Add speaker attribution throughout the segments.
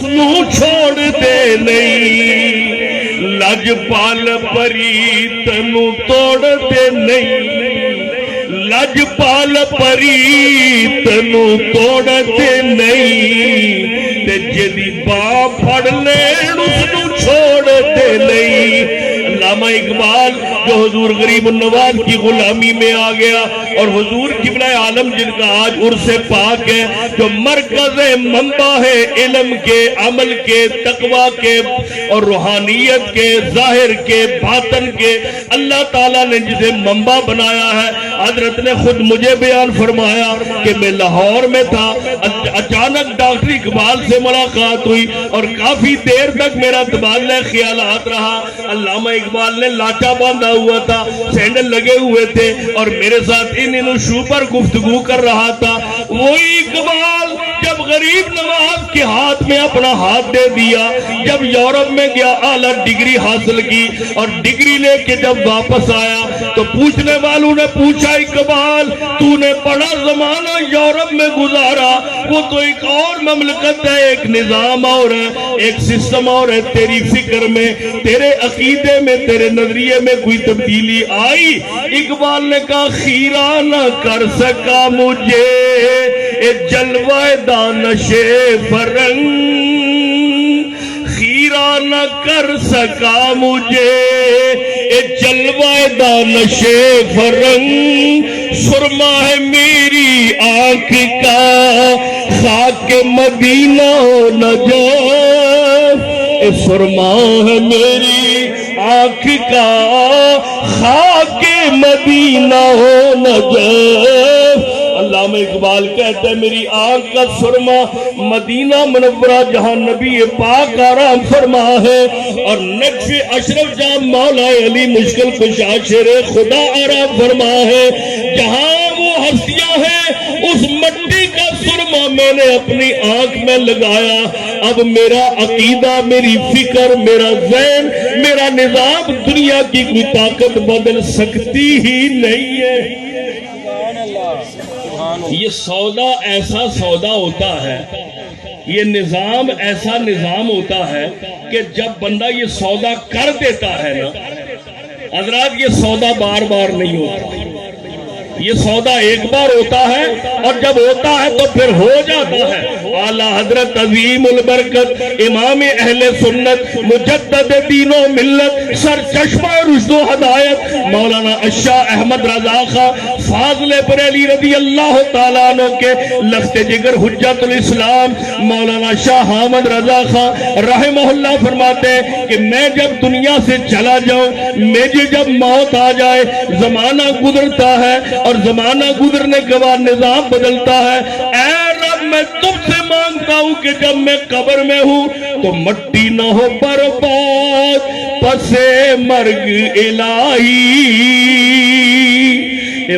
Speaker 1: نو چھوڑ دے نہیں لجپال پری تنو توڑ دے نہیں لجپال پری تنو توڑ دے نہیں تے جدی باں پھڑ لین اس نو چھوڑ دے نہیں علامہ اقبال جو حضور غریب النواز کی غلامی میں آ گیا اور حضور قبلہ عالم جن کا آج عرس پاک ہے جو مرکز منبع ہے علم کے عمل کے تقوی کے اور روحانیت کے ظاہر کے باطن کے اللہ تعالیٰ نے جسے منبع بنایا ہے حضرت نے خود مجھے بیان فرمایا کہ میں لاہور میں تھا اچانک ڈاکٹر اقبال سے ملاقات ہوئی اور کافی دیر تک میرا تبادلہ خیالات رہا علامہ اقبال نے لاچا باندھا ہوا تھا سینڈل لگے ہوئے تھے اور میرے ساتھ ان شو پر گفتگو کر رہا تھا وہی اقبال جب غریب نواز کے ہاتھ میں اپنا ہاتھ دے دیا جب یورپ میں گیا اعلیٰ ڈگری حاصل کی اور ڈگری لے کے جب واپس آیا تو پوچھنے والوں نے پوچھا اقبال تو نے بڑا زمانہ یورپ میں گزارا وہ تو ایک اور مملکت ہے ایک نظام اور ہے ایک سسٹم اور ہے تیری فکر میں تیرے عقیدے میں تیرے نظریے میں کوئی تبدیلی آئی اقبال نے کہا خیرہ نہ کر سکا مجھے اے جلوہ دانش فرنگ خیرہ نہ کر سکا مجھے اے جلوہ دانش فرنگ سرما ہے میری آنکھ کا خاک مدینہ نجف اے سرما ہے میری آنکھ کا خاک مدینہ نجف علامہ اقبال کہتا ہے میری آنکھ کا سرما مدینہ منورہ جہاں نبی پاک آرام فرما ہے اور نقش اشرف جہاں مولا علی مشکل کشا شیر خدا آرام فرما ہے جہاں وہ ہستیاں ہیں اس مٹی کا سرما میں نے اپنی آنکھ میں لگایا اب میرا عقیدہ میری فکر میرا ذہن میرا نظام دنیا کی کوئی طاقت بدل سکتی ہی نہیں ہے یہ سودا ایسا سودا ہوتا ہے یہ نظام ایسا نظام ہوتا ہے کہ جب بندہ یہ سودا کر دیتا ہے نا حضرات یہ سودا بار بار نہیں ہوتا یہ سودا ایک بار ہوتا ہے اور جب ہوتا ہے تو پھر ہو جاتا ہے اعلیٰ حضرت عظیم البرکت امام اہل سنت مجدد دین و ملت سر چشمہ رشد و ہدایت مولانا اشاہ احمد رضا خان فاضل بریلی رضی اللہ تعالیٰ عنہ کے لخت جگر حجت الاسلام مولانا شاہ حامد رضا خان رحمہ اللہ فرماتے ہیں کہ میں جب دنیا سے چلا جاؤں مجھے جب موت آ جائے زمانہ گزرتا ہے اور زمانہ گزرنے کے بعد نظام بدلتا ہے اے رب میں تم سے مانگتا ہوں کہ جب میں قبر میں ہوں تو مٹی نہ ہو برباد پس مرگ الہی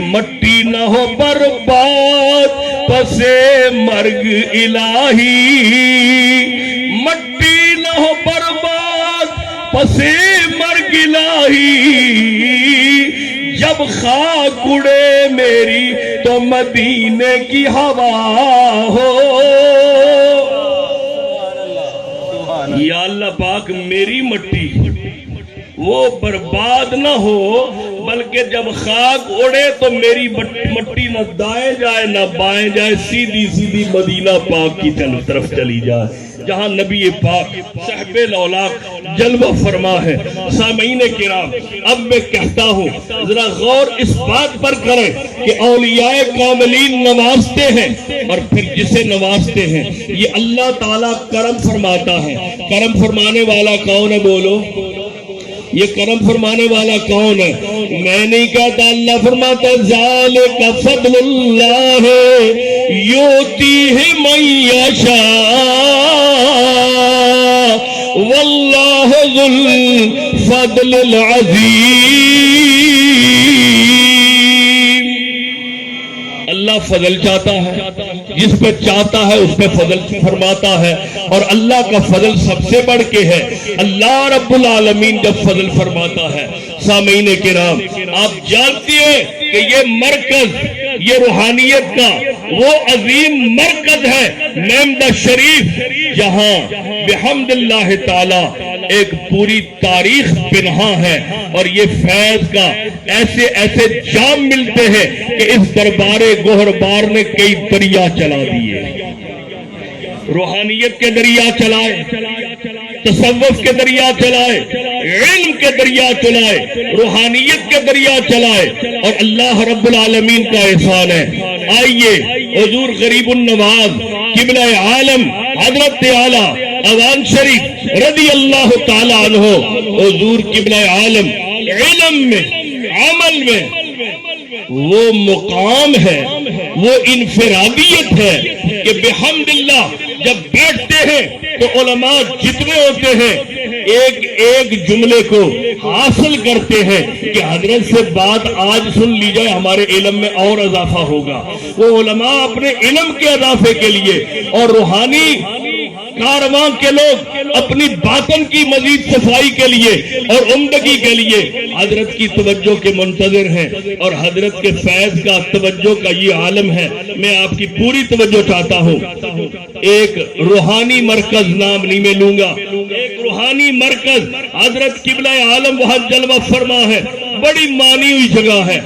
Speaker 1: مٹی نہ ہو برباد پس مرگ الہی مٹی نہ ہو برباد پس مرگ الہی جب خاک اڑے میری تو مدینے کی ہوا ہو یا اللہ پاک میری مٹی وہ برباد نہ ہو بلکہ جب خاک اڑے تو میری مٹی نہ دائیں جائے نہ بائیں جائے سیدھی سیدھی مدینہ پاک کی طرف چلی جائے جہاں نبی پاک صاحب الاولاق جلوہ فرما ہے سامعین کرام اب میں کہتا ہوں ذرا غور اس بات پر کریں کہ اولیاء کاملین نوازتے ہیں اور پھر جسے نوازتے ہیں یہ اللہ تعالیٰ کرم فرماتا ہے کرم فرمانے والا کون ہے بولو یہ کرم فرمانے والا کون ہے میں نہیں کہتا اللہ فرماتا ذالک فضل اللہ یؤتیہ من یشاء واللہ ذو الفضل العظیم اللہ فضل چاہتا ہے جس پہ چاہتا ہے اس پہ فضل فرماتا ہے اور اللہ کا فضل سب سے بڑھ کے ہے اللہ رب العالمین جب فضل فرماتا ہے سامعین کرام آپ جانتے ہیں کہ یہ مرکز یہ روحانیت کا وہ عظیم مرکز ہے نعمدہ شریف جہاں بحمد اللہ تعالی ایک پوری تاریخ پنہاں ہے، اور یہ فیض کا ایسے ایسے جام ملتے ہیں کہ اس دربار گوہربار نے کئی دریا چلا دیے، روحانیت کے دریا چلائے، تصوف کے دریا چلائے، علم کے دریا چلائے، روحانیت کے دریا چلائے، اور اللہ رب العالمین کا احسان ہے۔ آئیے حضور غریب النواز قبلہ عالم حضرت اعلیٰ اوان شریف رضی اللہ تعالی عنہ، حضور قبلہ عالم علم میں عمل میں وہ مقام ہے، وہ انفرادیت ہے کہ بحمد اللہ جب بیٹھتے ہیں تو علماء جتنے ہوتے ہیں ایک ایک جملے کو حاصل کرتے ہیں کہ حضرت سے بات آج سن لی جائے ہمارے علم میں اور اضافہ ہوگا۔ وہ علماء اپنے علم کے اضافے کے لیے اور روحانی کارواں کے لوگ اپنی باطن کی مزید صفائی کے لیے اور عمدگی کے لیے حضرت کی توجہ کے منتظر ہیں، اور حضرت کے فیض کا توجہ کا یہ عالم ہے۔ میں آپ کی پوری توجہ چاہتا ہوں۔ ایک روحانی مرکز نام نہیں میں لوں گا، ایک روحانی مرکز حضرت قبلہ عالم وہاں جلوہ فرما ہے، بڑی مانی ہوئی جگہ ہے۔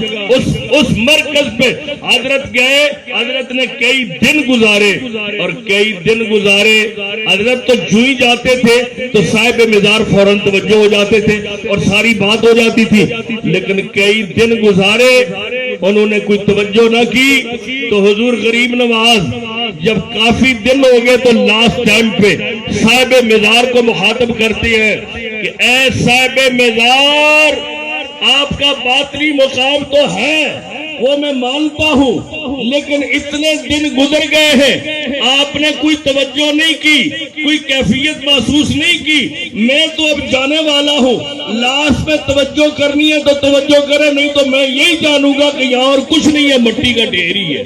Speaker 1: اس مرکز پہ حضرت گئے، حضرت نے کئی دن گزارے، اور کئی دن گزارے حضرت تو جو ہی جاتے تھے تو صاحب مزار فوراً توجہ ہو جاتے تھے اور ساری بات ہو جاتی تھی، لیکن کئی دن گزارے انہوں نے کوئی توجہ نہ کی۔ تو حضور غریب نواز جب کافی دن ہو گئے تو لاسٹ ٹائم پہ صاحب مزار کو مخاطب کرتے ہیں کہ اے صاحب مزار، آپ کا باطنی مقام تو ہے وہ میں مانتا ہوں، لیکن اتنے دن گزر گئے ہیں آپ نے کوئی توجہ نہیں کی، کوئی کیفیت محسوس نہیں کی۔ میں تو اب جانے والا ہوں، لاسٹ میں توجہ کرنی ہے تو توجہ کرے، نہیں تو میں یہی جانوں گا کہ یہاں اور کچھ نہیں ہے، مٹی کا ڈھیری ہے،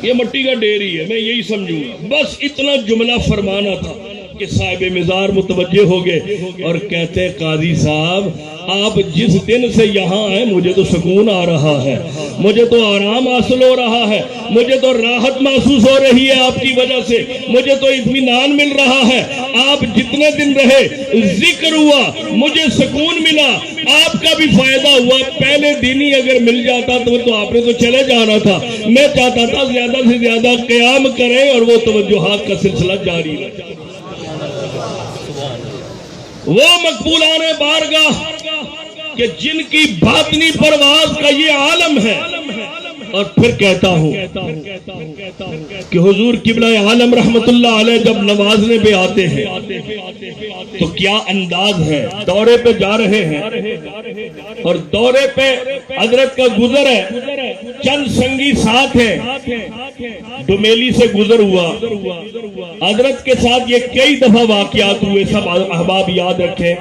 Speaker 1: یہ مٹی کا ڈھیری ہے، میں یہی سمجھوں گا۔ بس اتنا جملہ فرمانا تھا کہ صاحب مزار متوجہ ہو گئے اور کہتے قاضی صاحب آپ جس دن سے یہاں ہیں مجھے تو سکون آ رہا ہے، مجھے تو آرام حاصل ہو رہا ہے، مجھے تو راحت محسوس ہو رہی ہے آپ کی وجہ سے، مجھے تو اطمینان مل رہا ہے۔ آپ جتنے دن رہے ذکر ہوا، مجھے سکون ملا، آپ کا بھی فائدہ ہوا۔ پہلے دن ہی اگر مل جاتا تو آپ نے تو چلے جانا تھا۔ میں چاہتا تھا زیادہ سے زیادہ قیام کریں اور وہ توجہات کا سلسلہ جاری رہے۔ وہ مقبولان بارگاہ کہ جن کی باطنی پرواز کا یہ عالم ہے۔ اور پھر کہتا ہوں کہ حضور قبلہ عالم رحمت اللہ علیہ جب نوازنے پہ آتے ہیں تو کیا انداز ہے، دورے پہ جا رہے ہیں اور دورے پہ حضرت کا گزر ہے، چند سنگی ساتھ ہیں، ڈومیلی سے گزر ہوا، حضرت کے ساتھ یہ کئی دفعہ واقعات ہوئے، سب احباب یاد رکھیں۔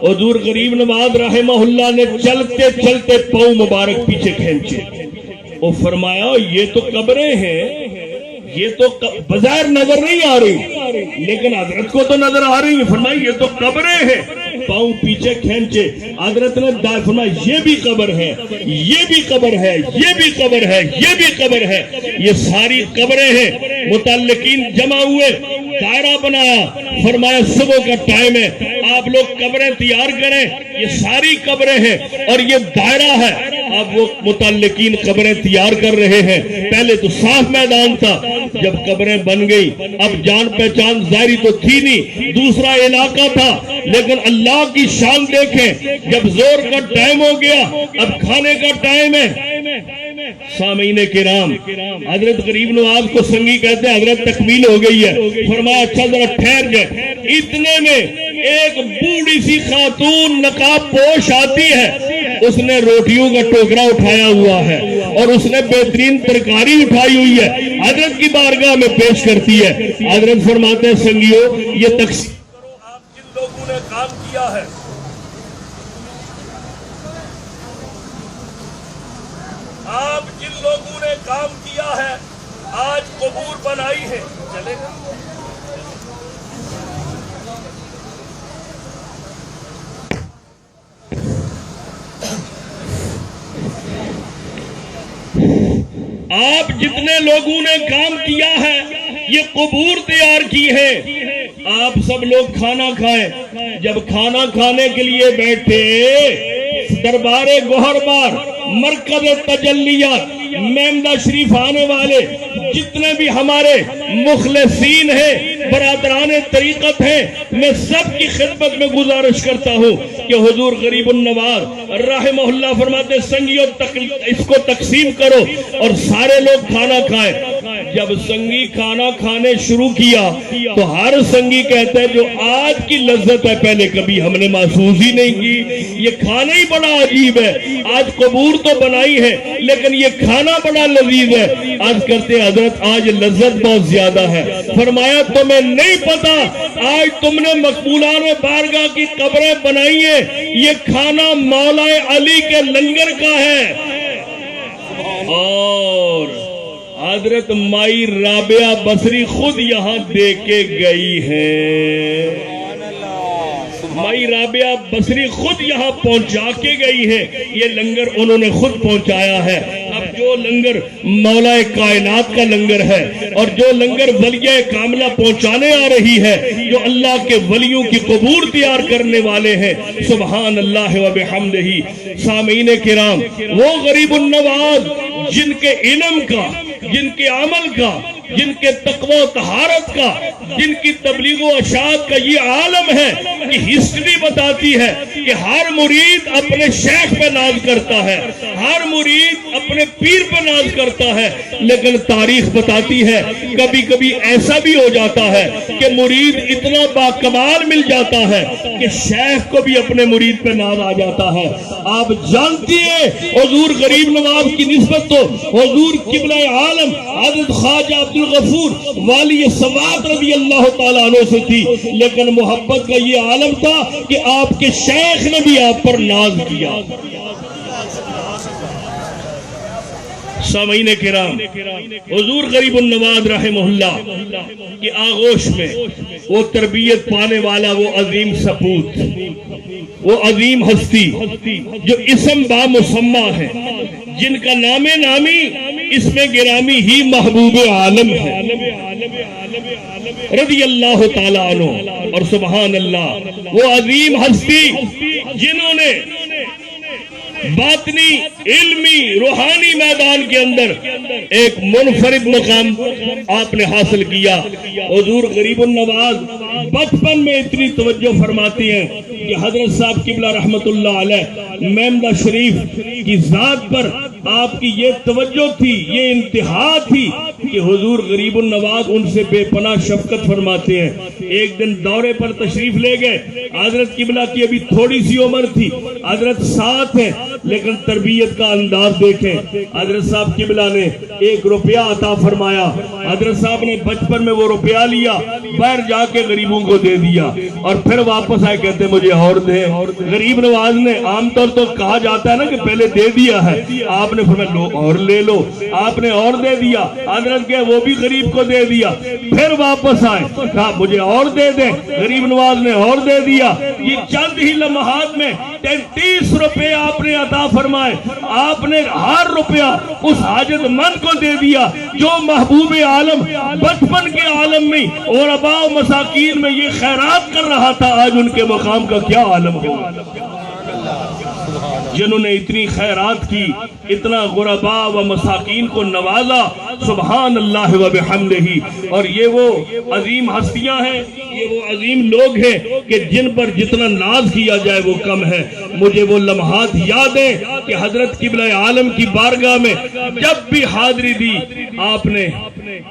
Speaker 1: حضور غریب نواز رحمہ اللہ نے چلتے چلتے پاؤں مبارک پیچھے کھینچے، وہ فرمایا یہ تو قبریں ہیں، یہ تو بظاہر نظر نہیں آ رہی لیکن حضرت کو تو نظر آ رہی ہے۔ فرمایا یہ تو قبریں ہیں، پاؤں پیچھے کھینچے، حضرت نے فرمایا یہ بھی قبر ہے، یہ بھی قبر ہے، یہ بھی قبر ہے، یہ بھی قبر ہے، یہ ساری قبریں ہیں۔ متعلقین جمع ہوئے، دائرہ بنایا، فرمایا صبح کا ٹائم ہے، آپ لوگ قبریں تیار کریں، یہ ساری قبریں ہیں اور یہ دائرہ ہے۔ اب وہ متعلقین قبریں تیار کر رہے ہیں، پہلے تو صاف میدان تھا، جب قبریں بن گئی اب جان پہچان ظاہری تو تھی نہیں، دوسرا علاقہ تھا، لیکن اللہ کی شان دیکھیں، جب زور کا ٹائم ہو گیا، اب کھانے کا ٹائم ہے۔ سامعین کرام، حضرت غریب نواز کو سنگی کہتے ہیں، حضرت تکمیل ہو گئی ہے، فرمایا اچھا ذرا ٹھہر جائے۔ اتنے میں ایک بوڑھی سی خاتون نقاب پوش آتی ہے، اس نے روٹیوں کا ٹوکرا اٹھایا ہوا ہے اور اس نے بہترین ترکاری اٹھائی ہوئی ہے، حضرت کی بارگاہ میں پیش کرتی ہے۔ حضرت فرماتے ہیں سنگیو یہ تقسیم کرو آپ جن لوگوں نے کام کیا ہے، آپ جن لوگوں نے کام کیا ہے، آج قبور بنائی ہے، چلے گا؟ آپ جتنے لوگوں نے کام کیا ہے یہ قبور تیار کی ہیں. آپ سب لوگ کھانا کھائیں. جب کھانا کھانے کے لیے بیٹھے دربار گوہربار مرکز تجلیات میمدہ شریف آنے والے جتنے بھی ہمارے مخلصین ہیں برادران طریقت ہیں میں سب کی خدمت میں گزارش کرتا ہوں کہ حضور غریب النواز رحمہ اللہ فرماتے سنگیوں اس کو تقسیم کرو اور سارے لوگ کھانا کھائیں. جب سنگی کھانا کھانے شروع کیا تو ہر سنگی کہتا ہے جو آج کی لذت ہے پہلے کبھی ہم نے محسوس ہی نہیں کی. یہ کھانا ہی بڑا عجیب ہے. آج قبور تو بنائی ہے لیکن یہ کھانا بڑا لذیذ ہے. آج کرتے حضرت آج لذت بہت زیادہ ہے. فرمایا تمہیں نہیں پتا آج تم نے مقبولان بارگاہ کی قبریں بنائی ہیں یہ کھانا مولا علی کے لنگر کا ہے. اور حضرت مائی رابعہ بصری خود یہاں دے کے گئی ہے. مائی رابعہ بصری خود یہاں پہنچا کے گئی ہے. یہ لنگر انہوں نے خود پہنچایا ہے. اب جو لنگر مولا کائنات کا لنگر ہے اور جو لنگر ولیہ کاملہ پہنچانے آ رہی ہے جو اللہ کے ولیوں کی قبور تیار کرنے والے ہیں سبحان اللہ و بحمدہ. سامعین کرام وہ غریب النواز جن کے علم کا جن کے عمل کا جن کے تقوی و طہارت کا جن کی تبلیغ و اشاعت کا یہ عالم ہے کہ ہسٹری بتاتی ہے کہ ہر مرید اپنے شیخ پہ ناز کرتا ہے ہر مرید اپنے پیر پہ ناز کرتا ہے لیکن تاریخ بتاتی ہے کبھی کبھی ایسا بھی ہو جاتا ہے کہ مرید اتنا باکمال مل جاتا ہے کہ شیخ کو بھی اپنے مرید پہ ناز آ جاتا ہے. آپ جانتی ہیں حضور غریب نواز کی نسبت تو حضور قبلہ عالم حضرت خواجہ عبدالغفور والی سوات رضی اللہ تعالیٰ عنہ سے تھی لیکن محبت کا یہ عالم تھا کہ آپ کے شیخ نے بھی آپ پر ناز کیا. سامعین کرام حضور غریب النواز رحمہ اللہ کی آغوش میں وہ تربیت پانے والا وہ عظیم سپوت وہ عظیم ہستی جو اسم با مسمہ ہے جن کا نام نامی اس میں گرامی ہی محبوب عالم ہے رضی اللہ تعالیٰ عنہ. اور سبحان اللہ وہ عظیم ہستی جنہوں نے باطنی علمی روحانی میدان کے اندر ایک منفرد مقام آپ نے حاصل کیا. حضور غریب النواز بچپن میں اتنی توجہ فرماتی ہیں کہ حضرت صاحب قبلہ رحمت اللہ علیہ میمدہ شریف کی ذات پر آپ کی یہ توجہ تھی یہ انتہا تھی کہ حضور غریب النواز ان سے بے پناہ شفقت فرماتے ہیں. ایک دن دورے پر تشریف لے گئے. حضرت قبلہ کی ابھی تھوڑی سی عمر تھی حضرت ساتھ ہیں لیکن تربیت کا انداز دیکھیں. حضرت صاحب قبلہ نے 1 روپیہ عطا فرمایا. حضرت صاحب نے بچپن میں وہ روپیہ لیا باہر جا کے غریبوں کو دے دیا اور پھر واپس آئے کہتے مجھے اور دیں. غریب نواز نے عام طور تو کہا جاتا ہے نا کہ پہلے دے دیا ہے آپ نے فرمایا لو اور لے لو. آپ نے اور دے دیا. حضرت کہ وہ بھی غریب کو دے دیا. پھر واپس آئے کہا مجھے اور دے دیں. غریب نواز نے اور دے دیا. یہ چند ہی لمحات میں 33 روپے آپ نے عطا فرمائے. آپ نے ہر روپیہ اس حاجت مند کو دے دیا جو محبوب عالم بچپن کے عالم میں اور ابا و مساکین میں یہ خیرات کر رہا تھا. آج ان کے مقام کا کیا عالم ہو جنہوں نے اتنی خیرات کی اتنا غرباء و مساکین کو نوازا. سبحان اللہ و بحمدہ. اور یہ وہ عظیم ہستیاں ہیں یہ وہ عظیم لوگ ہیں کہ جن پر جتنا ناز کیا جائے وہ کم ہے. مجھے وہ لمحات یاد ہیں کہ حضرت قبلہ عالم کی بارگاہ میں جب بھی حاضری دی آپ نے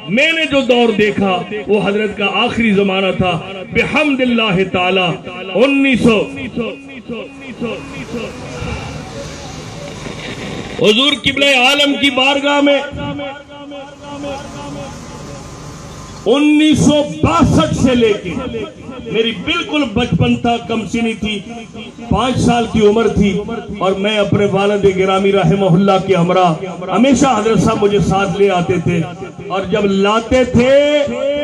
Speaker 1: میں نے جو دور دیکھا وہ حضرت کا آخری زمانہ تھا. بحمد اللہ تعالی 1900 حضور قبلہ عالم کی بارگاہ میں 1962 سے لے کے میری بالکل بچپن تھا کم سنی تھی 5 سال کی عمر تھی اور میں اپنے والد گرامی رحمہ اللہ کے ہمراہ ہمیشہ حضرت صاحب مجھے ساتھ لے آتے تھے اور جب لاتے تھے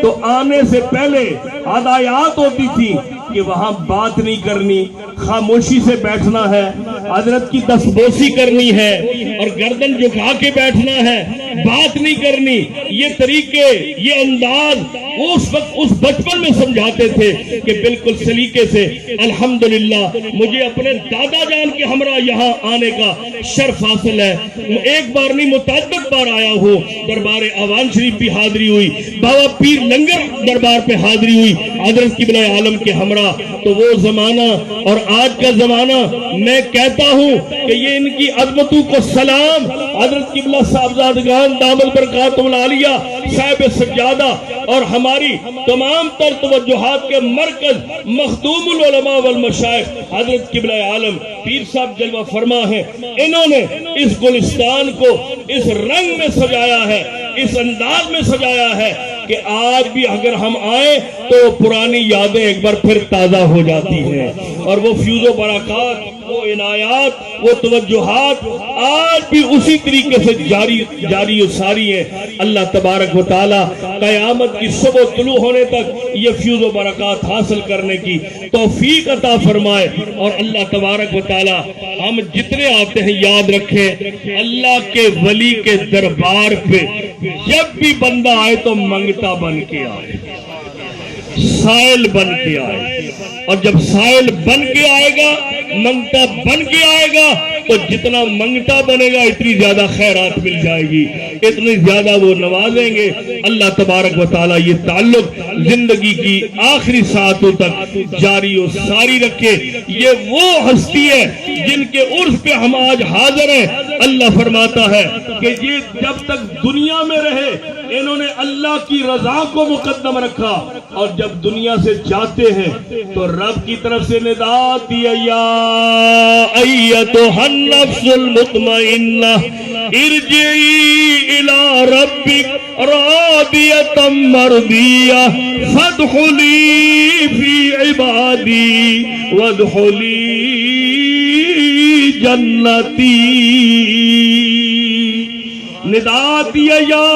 Speaker 1: تو آنے سے پہلے ہدایات ہوتی تھی کہ وہاں بات نہیں کرنی خاموشی سے بیٹھنا ہے حضرت کی دستبوسی کرنی ہے اور گردن جھکا کے بیٹھنا ہے بات نہیں کرنی، یہ طریقے، یہ انداز اس وقت اس بچپن میں سمجھاتے تھے کہ بالکل سلیقے سے الحمدللہ مجھے اپنے دادا جان کے ہمراہ یہاں آنے کا شرف حاصل ہے۔ ایک بار نہیں متعدد بار آیا ہوں، دربار آوان شریف بھی حاضری ہوئی، بابا پیر لنگر دربار پہ حاضری ہوئی حضرت قبلہ عالم کے ہمراہ۔ تو وہ زمانہ اور آج کا زمانہ، میں کہتا ہوں کہ یہ ان کی عظمتوں کو سلام حضرت قبلہ صاحبزادگان دامت برکاتہ العالیہ صاحب سجادہ اور ہماری تمام تر توجہات کے مرکز مخدوم العلماء والمشائخ حضرت قبلہ عالم پیر صاحب جلوہ فرما ہے، انہوں نے اس گلستان کو اس رنگ میں سجایا ہے، اس انداز میں سجایا ہے کہ آج بھی اگر ہم آئیں تو پرانی یادیں ایک بار پھر تازہ ہو جاتی ہیں، اور وہ فیوز و برکات، وہ عنایات، وہ توجہات آج بھی اسی طریقے سے جاری و ساری ہیں۔ اللہ تبارک و تعالی قیامت کی صبح طلوع ہونے تک یہ فیوز و برکات حاصل کرنے کی توفیق عطا فرمائے، اور اللہ تبارک و تعالی ہم جتنے آتے ہیں یاد رکھیں اللہ کے ولی کے دربار پہ جب بھی بندہ آئے تو منگتا بن کے آئے، سائل بن کے آئے، اور جب سائل بن کے آئے گا، منگتا بن کے آئے گا تو جتنا منگتا بنے گا اتنی زیادہ خیرات مل جائے گی، اتنی زیادہ وہ نوازیں گے۔ اللہ تبارک و تعالیٰ یہ تعلق زندگی کی آخری ساعتوں تک جاری و ساری رکھے۔ یہ وہ ہستی ہے جن کے عرس پہ ہم آج حاضر ہیں۔ اللہ فرماتا ہے کہ یہ جب تک دنیا میں رہے انہوں نے اللہ کی رضا کو مقدم رکھا، اور جب دنیا سے جاتے ہیں تو رب کی طرف سے ندا دیا، یا ایتھا النفس المطمئنہ ارجعی الی ربک راضیۃ مرضیہ فادخلی فی عبادی وادخلی جنتی۔ ندا دیا، یا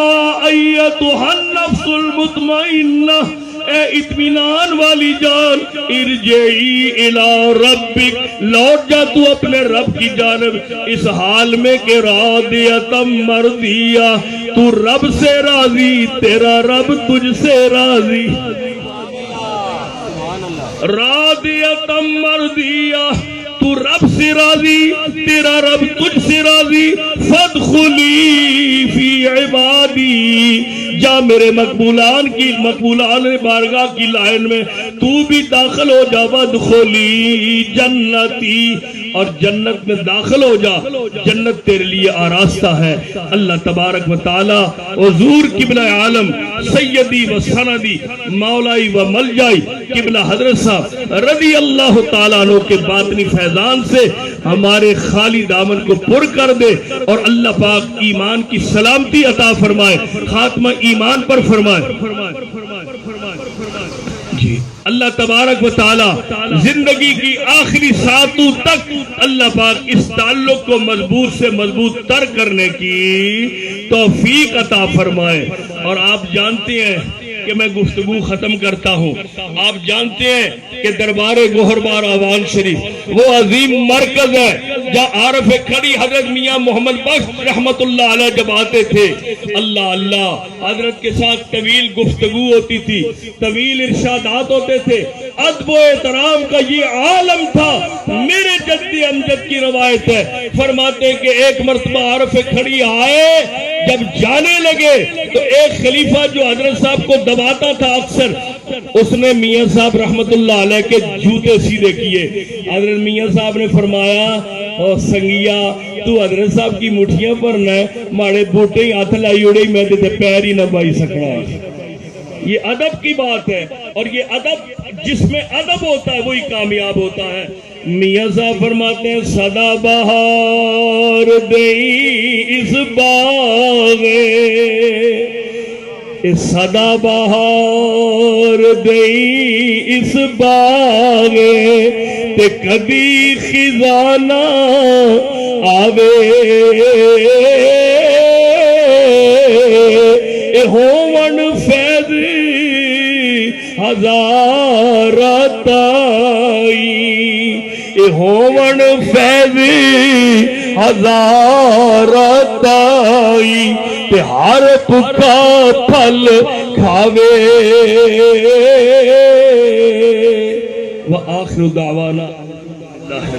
Speaker 1: ایتھا النفس المطمئنہ، اے اطمینان والی جان، ارجعی الی ربک، لوٹ جا تو اپنے رب کی جانب، اس حال میں کہ راضیۃ مرضیہ، تو رب سے راضی، تیرا رب تجھ سے راضی، راضیۃ مرضیہ، تو رب سے راضی، تیرا رب تجھ سے راضی، فادخلی فی عبادی، جا میرے مقبولان بارگاہ کی لائن میں تو بھی داخل ہو جا، وادخلی جنتی، اور جنت میں داخل ہو جا، جنت تیرے لیے آراستہ ہے۔ اللہ تبارک و تعالی حضور قبلہ عالم سیدی و سندی مولائی و ملجائی قبلہ حضرت صاحب رضی اللہ تعالیٰ عنہ کے باطنی فیضان سے ہمارے خالی دامن کو پر کر دے، اور اللہ پاک ایمان کی سلامتی عطا فرمائے، خاتمہ ایمان پر فرمائے۔ جی اللہ تبارک و تعالی زندگی کی آخری ساعتوں تک اللہ پاک اس تعلق کو مضبوط سے مضبوط تر کرنے کی توفیق عطا فرمائے۔ اور آپ جانتے ہیں کہ میں گفتگو ختم کرتا ہوں، آپ جانتے ہیں کہ دربار گوہربار آوان شریف وہ عظیم مرکز ہے جہاں عارف کھڑی حضرت میاں محمد بخش رحمت اللہ علیہ جب آتے تھے، اللہ اللہ حضرت کے ساتھ طویل گفتگو ہوتی تھی، طویل ارشادات ہوتے تھے، ادب و احترام کا یہ عالم تھا۔ میرے جدی امجد کی روایت ہے، فرماتے کہ ایک مرتبہ عارف کھڑی آئے، جب جانے لگے تو ایک خلیفہ جو حضرت صاحب کو دباتا تھا اکثر، اس نے میاں صاحب رحمت اللہ علیہ کے جوتے سیدھے کیے۔ حضرت میاں صاحب نے فرمایا، او سنگیا تو حضرت صاحب کی مٹھیاں پر نہ ماڑے بوٹے ہی ہاتھ لائی اڑے میں تے پیر ہی نہ بائی سکنا۔ یہ ادب کی بات ہے، اور یہ ادب جس میں ادب ہوتا ہے وہی کامیاب ہوتا ہے۔ میاں صاحب فرماتے ہیں، سدا بہار دئی اس باغ، سدا بہار دئی اس باغ، تے کبھی خزانہ آوے، ہون فیض ہزار تائی، ہون فیض ہزار تائی، تے حرف کا پھل کھاوے وآخر دعوانا اللہ